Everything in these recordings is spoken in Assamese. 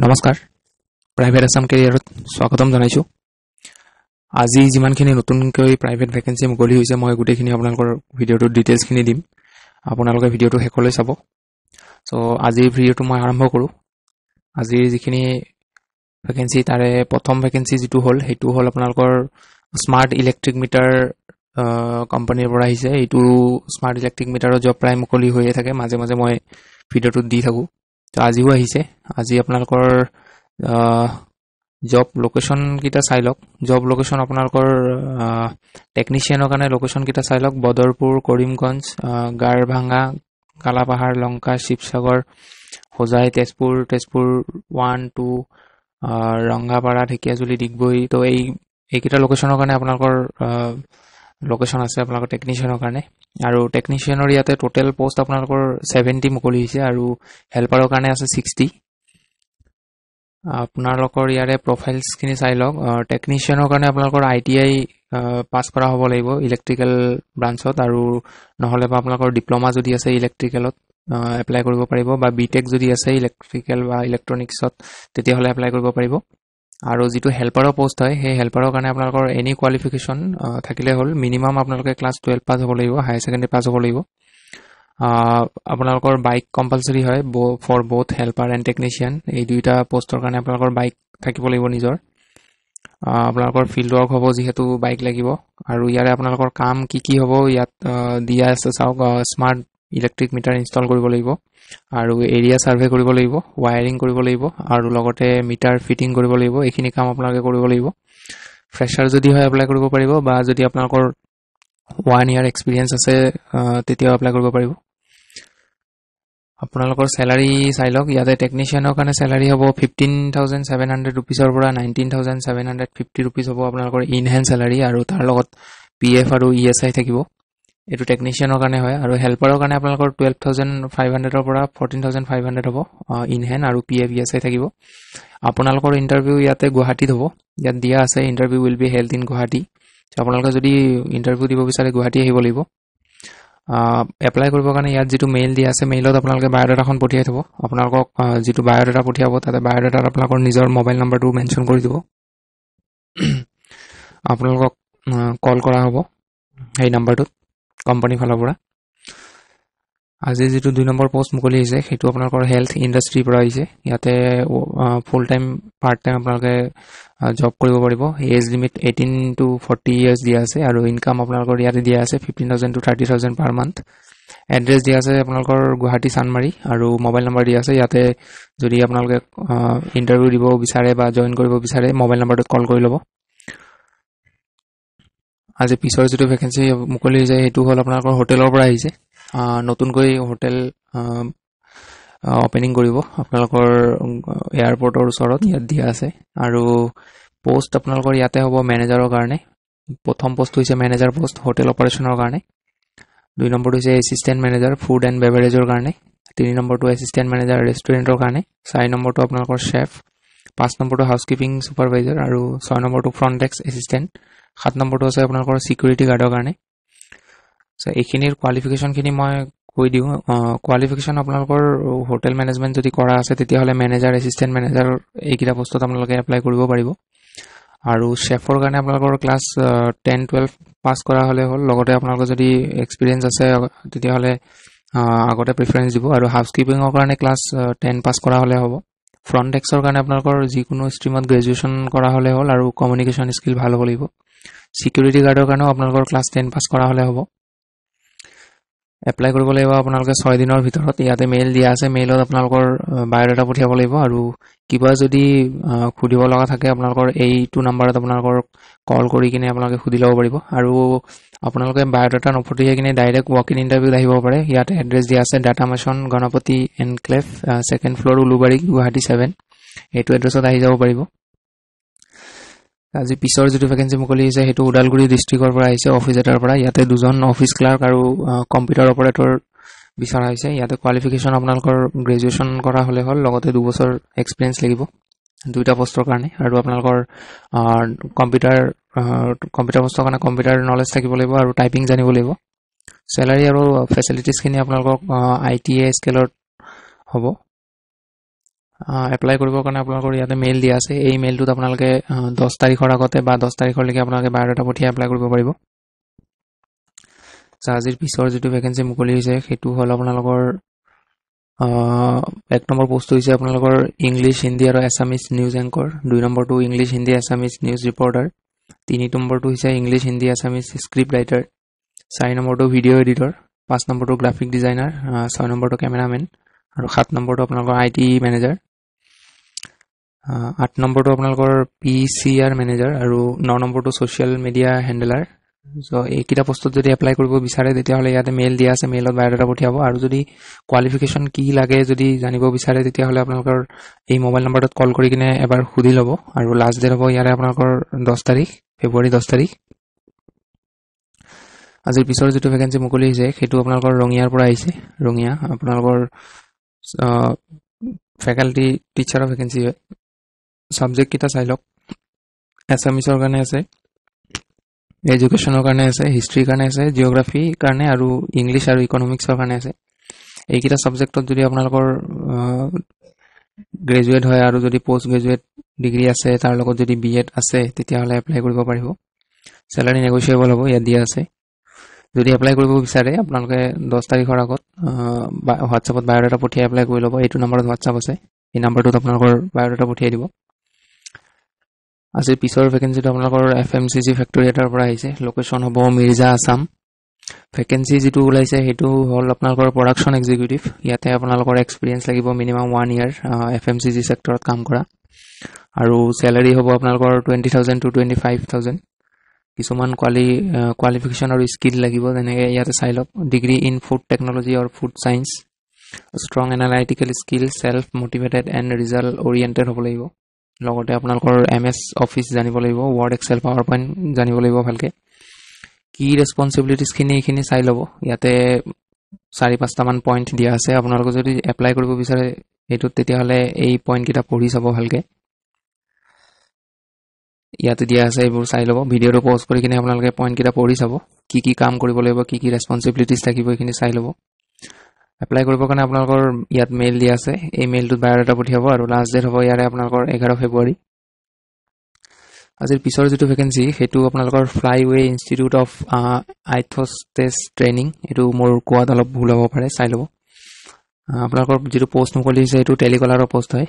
নমস্কাৰ প্ৰাইভেট আসাম কেৰিয়াৰত স্বাগতম জনাইছো আজি যিমানখিনি নতুনকৈ প্ৰাইভেট ভ্যাকেন্সি মুকলি হৈছে মই গুটেখিনি আপোনালোকৰ ভিডিওটো ডিটেইলছ খিনি দিম আপোনালোকে ভিডিওটো শেষলৈ চাব সো আজি ভিডিওটো মই আৰম্ভ কৰো আজি যিখিনি ভ্যাকেন্সি তাৰে প্ৰথম ভ্যাকেন্সি যেটো হল হেতু হল আপোনালোকৰ স্মাৰ্ট ইলেক্ট্ৰিক মিটাৰ কোম্পানীৰ পৰা আহিছে এটো স্মাৰ্ট ইলেক্ট্ৰিক মিটাৰৰ জব প্ৰাইম মুকলি হৈয়ে থাকে মাজে মাজে মই ভিডিওটো দি থাকো তো আজিও আহিছে আজি আপোনালোকৰ জব লোকেশন কিটা চাই লওক জব লোকেশন আপোনালোকৰ টেকনিশিয়ানৰ কাৰণে লোকেশন কিটা চাই লওক বদৰপুৰ কৰিমগঞ্জ গাৰভাঙা কালাপাহাৰ লংকা শিৱসাগৰ হোজাই তেজপুৰ 1 2 ৰংগাপাৰা ঢেকিয়াজুলি ডিগবৈ তো এই কিটা লোকেশনৰ কাৰণে আপোনালোকৰ লোকেশন আছে আপোনালোকৰ টেকনিশিয়ানৰ কাৰণে আৰু টেকনিশিয়ানৰ ইয়াতে টোটাল পোষ্ট আপোনালোকৰ 70 মুকলি হৈছে আৰু হেল্পাৰৰ কাৰণে আছে 60 আপোনালোকৰ ইয়াৰে প্ৰফাইলছ খিনি চাই লওক টেকনিশিয়ানৰ কাৰণে আপোনালোকৰ আইটিআই পাস কৰা হ'ব লাগিব ইলেক্ট্ৰিক্যাল ব্ৰাঞ্চত আৰু নহলে বা আপোনালোকৰ ডিপ্লোমা যদি আছে ইলেক্ট্ৰিক্যালত এপ্লাই কৰিব পাৰিব বা বিটেক যদি আছে ইলেক্ট্ৰিক্যাল বা ইলেক্ট্ৰনিক্সত তেতিয়া হলে এপ্লাই কৰিব পাৰিব আৰু যেটো হেল্পাৰৰ পোষ্ট হয় সেই হেল্পাৰৰ কাৰণে আপোনালোকৰ এনি কোৱালিফিকেশন থাকিলে হল মিনিমাম আপোনালোকে ক্লাস 12 পাস হ'ব লাগিব হাই সেকেন্ডাৰী পাস হ'ব লাগিব আপোনালোকৰ বাইক কম্পালসৰি হয় for both helper and technician এই দুইটা পোষ্টৰ কাৰণে আপোনালোকৰ বাইক থাকিব লাগিব নিজৰ আপোনালোকৰ ফিল্ড ওয়াৰ্ক হ'ব যেহেতু বাইক লাগিব আৰু ইয়াৰে আপোনালোকৰ কাম কি হ'ব ইয়াত দিয়া আছে চাওক স্মাৰ্ট ইলেক্ট্ৰিক মিটাৰ ইনষ্টল কৰিব লাগিব আৰু এৰিয়া সাৰ্ভে কৰিব লাগিব ওয়্যাৰিং কৰিব লাগিব আৰু লগতে মিটাৰ ফিটিং কৰিব লাগিব এইখিনি কাম আপোনালোকে কৰিব লাগিব ফ্ৰেছাৰ যদি হয় এপ্লাই কৰিব পাৰিব বা যদি আপোনালোকৰ 1 ইয়াৰ এক্সপেৰিয়েন্স আছে তেতিয়া এপ্লাই কৰিব পাৰিব আপোনালোকৰ স্যালাৰি চাই লওক ইয়াতে টেকনিশিয়ানৰ কাৰণে স্যালাৰি হ'ব 15700 रुपीसৰ পৰা 19750 रुपीस হ'ব আপোনালোকৰ ইন হ্যান্ড স্যালাৰি আৰু তাৰ লগত পিএফ আৰু ইএসআই থাকিব এটো টেকনিশিয়ানৰ কাৰণে হয় আৰু হেল্পাৰৰ কাৰণে আপোনালোকৰ 12500 ৰ পৰা 14500 হ'ব ইন হ্যান্ড আৰু পিএফ ইএসআই থাকিব আপোনালোকৰ ইন্টাৰভিউ ইয়াতে গুৱাহাটীত হ'ব ইয়াত দিয়া আছে interview will be held in Guwahati আপোনালোকে যদি ইন্টাৰভিউ দিব বিচাৰে গুৱাহাটী আহিব লাগিব এপ্লাই কৰিবৰ কাৰণে ইয়াত যেটো মেইল দিয়া আছে মেইলত আপোনালোকে বায়োডাটাখন পঠিয়াই থব আপোনালোকক যেটো বায়োডাটা পঠিয়াব তাতে বায়োডাটাত আপোনালোকৰ নিজৰ মোবাইল নম্বৰটো মেনশন কৰি দিব আপোনালোকক কল কৰা হ'ব এই নম্বৰটোত কোম্পানী ফালৰ পৰা আজি যেটো 2 নম্বৰ পোষ্ট মুকলি হৈছে হেতু আপোনালোকৰ হেলথ ইন্ডাষ্ট্ৰি পৰা আহিছে ইয়াতে ফুল টাইম পাৰ্ট টাইম আপোনালোকে জব কৰিব পাৰিব এজ লিমিট 18 to 40 ইয়াৰ্স দিয়া আছে আৰু ইনকাম আপোনালোকৰ ইয়াতে দিয়া আছে 15000 to 30000 পাৰ মান্থ এড্ৰেছ দিয়া আছে আপোনালোকৰ গুৱাহাটী সানমাৰী আৰু মোবাইল নম্বৰ দিয়া আছে ইয়াতে যদি আপোনালোকে ইন্টাৰভিউ দিব বিচাৰে বা জয়েন কৰিব বিচাৰে মোবাইল নম্বৰটোত কল কৰি লব আজি পিছৰ যেটো ভ্যাকেন্সি মুকলি হৈছে হেতু হল আপোনালোকৰ হোটেলৰ পৰা আহিছে নতুনকৈ হোটেল ওপেনিং কৰিব আপোনালোকৰ এয়াৰপৰ্টৰ ওচৰত ইয়াত দিয়া আছে আৰু পোষ্ট আপোনালোকৰ ইয়াতে হ'ব মেনেজাৰৰ কাৰণে প্ৰথম পোষ্ট হৈছে মেনেজাৰ পোষ্ট হোটেল অপাৰেশনৰ কাৰণে 2 নম্বৰটো হৈছে এসিস্ট্যান্ট মেনেজাৰ ফুড এণ্ড বেভাৰেজৰ কাৰণে 3 নম্বৰটো এসিস্ট্যান্ট মেনেজাৰ ৰেষ্টুৰেণ্টৰ কাৰণে 4 নম্বৰটো আপোনালোকৰ শেফ 5 নম্বৰটো হাউসকিপিং সুপাৰভাইজাৰ আৰু 6 নম্বৰটো ফ্ৰন্ট ডেস্ক এসিস্ট্যান্ট 7 নম্বৰটো আছে আপোনালোকৰ সিকিউৰিটি গাৰ্ডৰ কাৰণে সো এইখিনিৰ কোৱালিফিকেশন খিনি মই কৈ দিও কোৱালিফিকেশন আপোনালোকৰ হোটেল ম্যানেজমেন্ট যদি কৰা আছে তেতিয়া হলে ম্যানেজাৰ এসিস্ট্যান্ট ম্যানেজাৰ এইকিটা পোষ্টত আপোনালোকে এপ্লাই কৰিব পাৰিব আৰু শেফৰ কাৰণে আপোনালোকৰ ক্লাস 10 12 পাস কৰা হলে হল লগতে আপোনালোকৰ যদি এক্সপেৰিয়েন্স আছে তেতিয়া হলে আগতে প্ৰেফাৰেন্স দিব আৰু হাউসকিপিংৰ কাৰণে ক্লাস 10 পাস কৰা হলে হ'ব ফ্ৰন্ট ডেস্কৰ কাৰণে আপোনালোকৰ যিকোনো ষ্ট্ৰীমত গ্ৰেজুৱেচন কৰা হলে হল আৰু কমিউনিকেশন স্কিল ভাল হ'ব লাগিব সিকিউৰিটি গাৰ্ডৰ কাৰণে আপোনালোকৰ ক্লাস 10 পাস কৰা হলে হ'ব এপ্লাই কৰিব লাগিব আপোনালোকে 6 দিনৰ ভিতৰত ইয়াতে মেইল দিয়া আছে মেইলত আপোনালোকৰ বায়োডাটা পঠিয়াব লাগিব আৰু কিবা যদি খুদিব লগা থাকে আপোনালোকৰ এইটো নম্বৰত আপোনালোকৰ কল কৰি কিনে আপোনালোকে খুদি লব পাৰিব আৰু আপোনালোকে বায়োডাটা নপঠিয়াই কিনে ডাইৰেক্ট ওয়াক ইন ইন্টাৰভিউ আহিব পাৰে ইয়াতে এড্ৰেছ দিয়া আছে data mission Ganapati enclave second floor Ulubari Guwahati 7 এইটো এড্ৰেছত আহি যাব পাৰিব আজি পিছৰ যেটো ভ্যাকেন্সি মুকলি হৈছে হেতু উদালগুৰি ডিস্ট্ৰিক্টৰ পৰা আহিছে অফিচাৰৰ পৰা ইয়াতে দুজন অফিস ক্লাৰ্ক আৰু কম্পিউটাৰ অপাৰেটৰ বিচাৰা হৈছে ইয়াতে কোৱালিফিকেশন আপোনালোকৰ গ্ৰেজুৱেচন কৰা হলে হল লগতে 2 বছৰ এক্সপেৰিয়েন্স লাগিব দুইটা পোষ্টৰ কাৰণে আৰু আপোনালোকৰ কম্পিউটাৰ পোষ্টৰ কাৰণে কম্পিউটাৰ নলেজ থাকিব লাগিব আৰু টাইপিং জানিব লাগিব স্যালাৰি আৰু ফেসিলিটিজ খিনি আপোনালোকক আইটিএ স্কেলত হ'ব এপ্লাই কৰিবৰ কাৰণে আপোনালোকৰ ইয়াতে মেইল দিয়া আছে এই মেইলটোত আপোনালোকে 10 তাৰিখৰ আগতে বা 10 তাৰিখলৈকে আপোনালোকে বায়'ডাটা পঠিয়াই এপ্লাই কৰিব পাৰিব আজিৰ পিছৰ যেটো ভ্যাকেন্সি মুকলি হৈছে সেইটো হল আপোনালোকৰ এক নম্বৰ পোষ্ট হৈছে আপোনালোকৰ ইংলিশ হিন্দী আৰু আছামিজ নিউজ এংকৰ দুই নম্বৰটো English Hindi Assamese news reporter তিনি নম্বৰটো হৈছে English Hindi Assamese script writer চাৰি নম্বৰটো ভিডিঅ' এডিটৰ পাঁচ নম্বৰটো গ্ৰাফিক ডিজাইনাৰ ছয় নম্বৰটো কেমেৰামেন আৰু সাত নম্বৰটো আপোনালোকৰ আইটি মেনেজাৰ আঠ নম্বৰটো আপোনালোকৰ পিচিআৰ মেনেজাৰ আৰু ন নম্বৰটো সোশ্যাল মিডিয়া হেণ্ডলাৰ সো এইকিটা পোষ্টত যদি এপ্লাই কৰিব বিচাৰে তেতিয়াহলে ইয়াতে মেইল দিয়া আছে মেইলত বায়োডাটা পঠিয়াব আৰু যদি কোৱালিফিকেশন কি লাগে যদি জানিব বিচাৰে তেতিয়াহলে আপোনালোকৰ এই মোবাইল নম্বৰটোত কল কৰি কিনে এবাৰ খুদি ল'ব আৰু লাষ্ট ডেট হ'ব ইয়াৰে আপোনালোকৰ 10 তাৰিখ ফেব্ৰুৱাৰী 10 তাৰিখ আজিৰ পিছৰ যেটো ভ্যাকেন্সি মুকলি হৈছে সেইটো আপোনালোকৰ ৰঙিয়াৰ পৰা আহিছে ৰঙিয়া আপোনালোকৰ ফেকাল্টি টিচাৰৰ ভ্যাকেন্সি হয় সাবজেক্ট কিটা চাই লওক এছামিছৰ কাৰণে আছে এডুকেশনৰ কাৰণে আছে হিষ্ট্ৰীৰ কাৰণে আছে জিওগ্ৰাফি কাৰণে আৰু ইংলিশ আৰু ইকনমিক্সৰ কাৰণে আছে এইকিটা সাবজেক্টত যদি আপোনালোকৰ গ্ৰেজুৱেট হয় আৰু যদি পোষ্ট গ্ৰেজুৱেট ডিগ্ৰী আছে তাৰ লগত যদি বিএড আছে তেতিয়াহলে এপ্লাই কৰিব পাৰিব স্যালাৰি নেগোশিয়েবল হ'ব ইয়াত দিয়া আছে যদি এপ্লাই কৰিব বিচাৰে আপোনালোকে 10 তাৰিখৰ আগত হোৱাটছআপত বায়োডাটা পঠিয়াই এপ্লাই কৰি ল'ব এইটো নম্বৰত হোৱাটছআপ আছে এই নম্বৰটোত আপোনালোকৰ বায়োডাটা পঠিয়াই দিব আজিৰ পিছৰ ভ্যাকেন্সিটো আপোনালোকৰ এফএমসিজি ফ্যাক্টৰী এটাৰ পৰা আহিছে লোকেশন হ'ব মিৰ্জা আসাম ভ্যাকেন্সি যেটো ওলাইছে হেতু হল আপোনালোকৰ প্ৰডাকশন এক্সিকিউটিভ ইয়াতে আপোনালোকৰ এক্সপেৰিয়েন্স লাগিব মিনিমাম 1 ইয়াৰ এফএমসিজি সেক্টৰত কাম কৰা আৰু স্যালাৰি হ'ব আপোনালোকৰ 20000 টু 25000 কিছুমান কোৱালিফিকেশন আৰু স্কিল লাগিব যেনেকৈ ইয়াতে চাই লওক degree in food technology or food science strong analytical skill self motivated and result oriented হ'ব লাগিব লগতে আপোনালোকৰ এমএস অফিস জানিব লাগিব ওয়াৰ্ড এক্সেল পাৱাৰ পইণ্ট জানিব লাগিব ভালকে কি ৰেসপন্সিবিলিটিজ খিনি চাই লব ইয়াতে 4-5টা মান পইণ্ট দিয়া আছে আপোনালোক যদি এপ্লাই কৰিব বিচাৰে এটো তেতিয়াহলে এই পইণ্ট কিটা পঢ়ি চাব ভালকে ইয়াতে দিয়া আছে এইবোৰ চাই লব ভিডিওটো পজ কৰি কিনে আপোনালোকে পইণ্ট কিটা পঢ়ি চাব কি কাম কৰিব লাগিব কি ৰেসপন্সিবিলিটিজ থাকিব এইখিনি চাই লব এপ্লাই কৰিবৰ কাৰণে আপোনালোকৰ ইয়াত মেইল দিয়া আছে এই মেইলটোত বায়োডাটা পঠিয়াব আৰু লাষ্ট ডেট হ'ব ইয়াৰে আপোনালোকৰ 11 ফেব্ৰুৱাৰী আজিৰ পিছৰ যেটো ভ্যাকেন্সি হেতু আপোনালোকৰ ফ্লাইৱে ইনষ্টিটিউট অফ আইথোষ্টেছ ট্ৰেইনিং এটো মোৰ কোৱাত অলপ ভুল হ'ব পাৰে চাই লব আপোনালোকৰ যেটো পোষ্ট মুকলি হৈছে এটো টেলিকলাৰৰ পোষ্ট হয়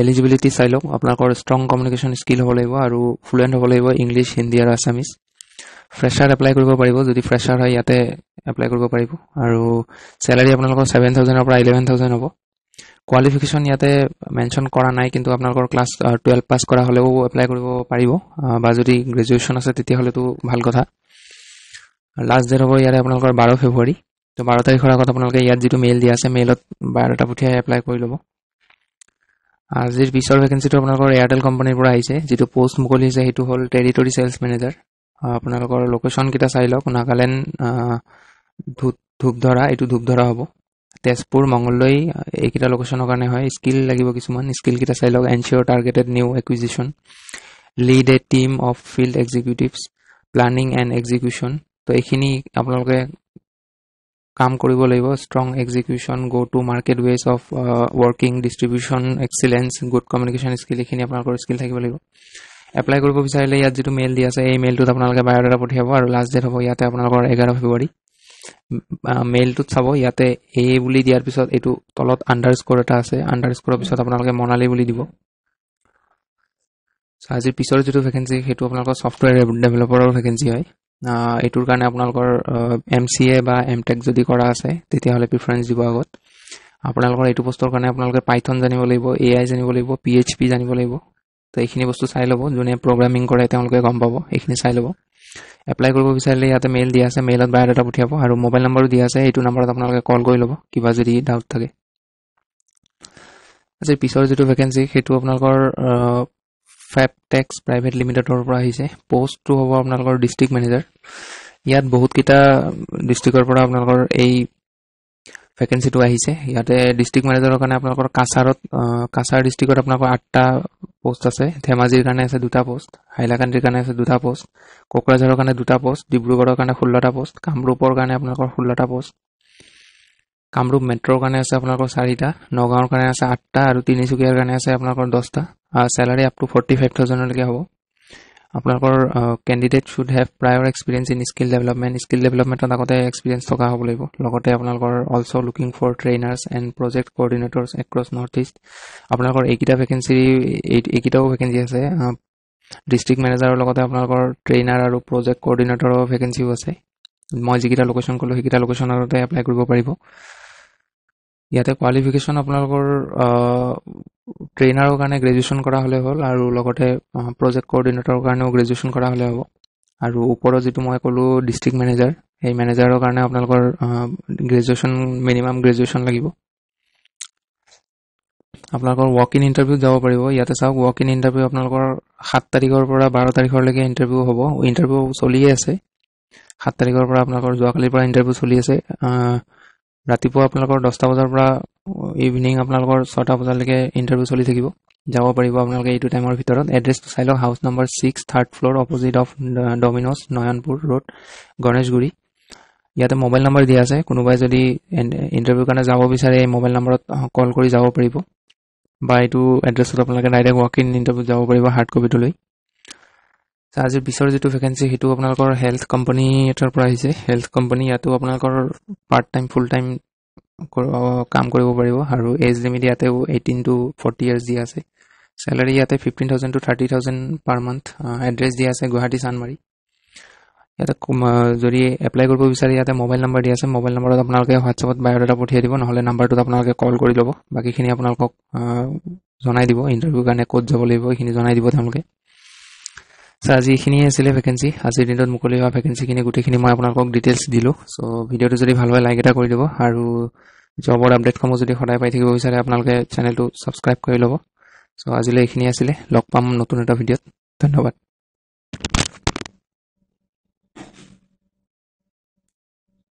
এলিজিবিলিটি চাই লওক আপোনালোকৰ ষ্ট্ৰং কমিউনিকেশন স্কিল হ'ব লাগিব আৰু ফ্লুয়েন্ট হ'ব লাগিব ইংলিশ হিন্দী আৰু আছামিজ ফ্ৰেছাৰ এপ্লাই কৰিব পাৰিব যদি ফ্ৰেছাৰ হয় ইয়াতে এপ্লাই কৰিব পাৰিব আৰু স্যালাৰি আপোনালোকৰ 7000 পৰা 11000 হ'ব কোৱালিফিকেশন ইয়াতে মেনশন কৰা নাই কিন্তু আপোনালোকৰ ক্লাস 12 পাস কৰা হলেও এপ্লাই কৰিব পাৰিব বা যদি গ্ৰেজুৱেচন আছে তেতিয়া হলে তো ভাল কথা লাষ্ট ডেট হ'ব ইয়াৰে আপোনালোকৰ 12 ফেব্ৰুৱাৰী তো 12 তাৰিখৰ আগত আপোনালোকে ইয়াত যেটো মেইল দিয়া আছে মেইলত বায়োডাটা পঠিয়াই এপ্লাই কৰি ল'ব আজিৰ পিছৰ ভ্যাকেন্সিটো আপোনালোকৰ এয়াৰটেল কোম্পানীৰ পৰা আহিছে যেটো পোষ্ট মুকলি হৈছে হেতু হল টেৰিটৰি সেলছ মেনেজাৰ আপোনালোকৰ লোকেশন কিটা চাই লওক নাগালেণ্ড ধূপধৰা এটো ধূপধৰা হ'ব তেজপুৰ মংগলদৈ এইকিটা লোকেশনৰ কাৰণে হয় স্কিল লাগিব কিছুমান স্কিল কিটা চাই লওক ensure targeted new acquisition lead a team of field executives planning and execution তো এইখিনি আপোনালোকে কাম কৰিব লাগিব strong execution go to market ways of working distribution excellence good communication skill এইখিনি আপোনালোকৰ স্কিল থাকিব লাগিব এপ্লাই কৰিব বিচাৰিলে ইয়াত যেটো মেইল দিয়া আছে এই মেইলটোত আপোনালোকে বায়োডাটা পঠিয়াব আৰু লাষ্ট ডেট হ'ব ইয়াতে আপোনালোকৰ 11 ফেব্ৰুৱাৰী মেইলটোত চাব ইয়াতে এ বুলি দিয়াৰ পিছত এটো তলত আন্ডাৰস্কোৰ এটা আছে আন্ডাৰস্কোৰৰ পিছত আপোনালোকে মনালী বুলি দিব আজিৰ পিছৰ যেটো ভ্যাকেন্সি হেতু আপোনালোকৰ সফটওয়্যাৰ ডেভেলপাৰৰ ভ্যাকেন্সি হয় এটোৰ কাৰণে আপোনালোকৰ এমসিএ বা এমটেক যদি কৰা আছে তেতিয়াহলে প্ৰিফাৰেন্স দিব আগত আপোনালোকৰ এটো পোষ্টৰ কাৰণে আপোনালোকে পাইথন জানিব লাগিব এআই জানিব লাগিব পিএইচপি জানিব লাগিব তো এইখিনি বস্তু চাই ল'ব যোনে প্ৰগ্ৰামিং কৰে তেওঁলোকে গম পাব এইখিনি চাই ল'ব এপ্লাই কৰিব বিচাৰিলে ইয়াতে মেইল দিয়া আছে মেইলত বায়োডাটা পঠিয়াব আৰু মোবাইল নম্বৰো দিয়া আছে এইটো নম্বৰত আপোনালোকে কল কৰি ল'ব কিবা যদি ডাউট থাকে আজিৰ পিছৰ যেটো ভ্যাকেন্সি হেতু আপোনালোকৰ ফেপটেক্স প্ৰাইভেট লিমিটেডৰ পৰা আহিছে পোষ্টটো হ'ব আপোনালোকৰ ডিস্ট্ৰিক্ট মেনেজাৰ ইয়াত বহুত কিটা ডিস্ট্ৰিক্টৰ পৰা আপোনালোকৰ এই ভ্যাকেন্সিটো আহিছে ইয়াতে ডিস্ট্ৰিক্ট মেনেজাৰৰ কাৰণে আপোনালোকৰ কাছাৰ ডিস্ট্ৰিক্টত আপোনালোকৰ 8টা পোষ্ট আছে ধেমাজিৰ কাৰণে আছে 2টা পোষ্ট হাইলাকান্দিৰ কাৰণে আছে 2টা পোষ্ট কোকৰাঝাৰৰ কাৰণে 2টা পোষ্ট ডিব্ৰুগড়ৰ কাৰণে 16টা পোষ্ট কামৰূপৰ কাৰণে আপোনালোকৰ 16টা পোষ্ট কামৰূপ মেট্ৰৰ কাৰণে আছে আপোনালোকৰ 4টা, নগাঁৱৰ কাৰণে আছে 8টা আৰু তিনিচুকীয়াৰ কাৰণে আছে আপোনালোকৰ 10টা। চেলাৰী আপ টু 45,000 লৈকে হ'ব। আপোনালোকৰ candidate should have prior experience in skill development. Skill ডেভেলপমেণ্টত আগতে এক্সপিৰিয়েঞ্চ থকা হ'ব লাগিব। লগতে আপোনালোকৰ also' looking for trainers and project coordinators across North East. আপোনালোকৰ এইকেইটা এইকেইটাও ভেকেঞ্চি আছে। ডিষ্ট্ৰিক্ট মেনেজাৰৰ লগতে আপোনালোকৰ ট্ৰেইনাৰ আৰু প্ৰজেক্ট কোঅৰ্ডিনেটৰৰ ভেকেঞ্চিও আছে। মই যিকেইটা লোকেশ্যন ক'লোঁ সেইকেইটা লোকেশ্যনতে এপ্লাই কৰিব পাৰিব। ইয়াতে কোৱালিফিকেশ্যন আপোনালোকৰ ট্ৰেইনাৰৰ কাৰণে গ্ৰেজুৱেশ্যন কৰা হ'লে হ'ল আৰু লগতে প্ৰজেক্ট কোঅৰ্ডিনেটৰৰ কাৰণেও গ্ৰেজুৱেশ্যন কৰা হ'লে হ'ব। আৰু ওপৰত যিটো মই ক'লোঁ ডিষ্ট্ৰিক্ট মেনেজাৰ, সেই মেনেজাৰৰ কাৰণে আপোনালোকৰ গ্ৰেজুৱেশ্যন মিনিমাম গ্ৰেজুৱেশ্যন লাগিব। আপোনালোকৰ ৱক ইন ইণ্টাৰভিউত যাব পাৰিব। ইয়াতে চাওক ৱক ইন ইণ্টাৰভিউ আপোনালোকৰ 7 তাৰিখৰ পৰা 12 তাৰিখলৈকে ইণ্টাৰভিউ হ'ব। ইণ্টাৰভিউ চলিয়ে আছে। 7 তাৰিখৰ পৰা আপোনালোকৰ যোৱাকালিৰ পৰা ইণ্টাৰভিউ চলি আছে। ৰাতিপুৱা আপোনালোকৰ 10টা বজাৰ পৰা ইভিনিং আপোনালোকৰ 6টা বজালৈকে ইণ্টাৰভিউ চলি থাকিব। যাব পাৰিব আপোনালোকে এইটো টাইমৰ ভিতৰত। এড্ৰেছটো চাই লওক, house number 6, 3rd floor, opposite of Domino's, Nayanpur road, Ganeshguri. ইয়াতে মোবাইল নম্বৰ দিয়া আছে। কোনোবাই যদি ইণ্টাৰভিউৰ কাৰণে যাব বিচাৰে এই মোবাইল নম্বৰত কল কৰি যাব পাৰিব, বা এইটো এড্ৰেছত আপোনালোকে ডাইৰেক্ট ৱক ইন ইণ্টাৰভিউত যাব পাৰিব হাৰ্ড কপিটো লৈ। আজিৰ পিছৰ যিটো ভেকেঞ্চি সেইটো আপোনালোকৰ হেল্থ কোম্পানী এটাৰ পৰা আহিছে। হেল্থ কোম্পানী ইয়াতো আপোনালোকৰ পাৰ্ট টাইম ফুল টাইম কাম কৰিব পাৰিব আৰু এজ লিমিট ইয়াতেও 18 to 40 ইয়াৰ্ছ দিয়া আছে। চেলাৰী ইয়াতে 15,000 to 30,000 পাৰ মান্থ। এড্ৰেছ দিয়া আছে গুৱাহাটী চানমাৰী। ইয়াতে যদি এপ্লাই কৰিব বিচাৰে ইয়াতে মোবাইল নম্বৰ দিয়া আছে। মোবাইল নম্বৰত আপোনালোকে হোৱাটছএপত বায়'ডাটা পঠিয়াই দিব, নহ'লে নাম্বাৰটোত আপোনালোকে কল কৰি ল'ব। বাকীখিনি আপোনালোকক জনাই দিব, ইণ্টাৰভিউৰ কাৰণে ক'ত যাব লাগিব এইখিনি জনাই দিব তেওঁলোকে। আজি এইখিনিয়ে আছিলে ভেকেঞ্চি। আজিৰ দিনত মুকলি হোৱা ভেকেঞ্চিখিনি গোটেইখিনি মই আপোনালোকক ডিটেইলছ দিলোঁ। চ' ভিডিঅ'টো যদি ভাল হয় লাইক এটা কৰি দিব, আৰু জবৰ আপডেটসমূহ যদি সদায় পাই থাকিব বিচাৰে আপোনালোকে চেনেলটো ছাবস্ক্ৰাইব কৰি ল'ব। চ' আজিলৈ এইখিনি আছিলে। লগ পাম নতুন এটা ভিডিঅ'ত। ধন্যবাদ।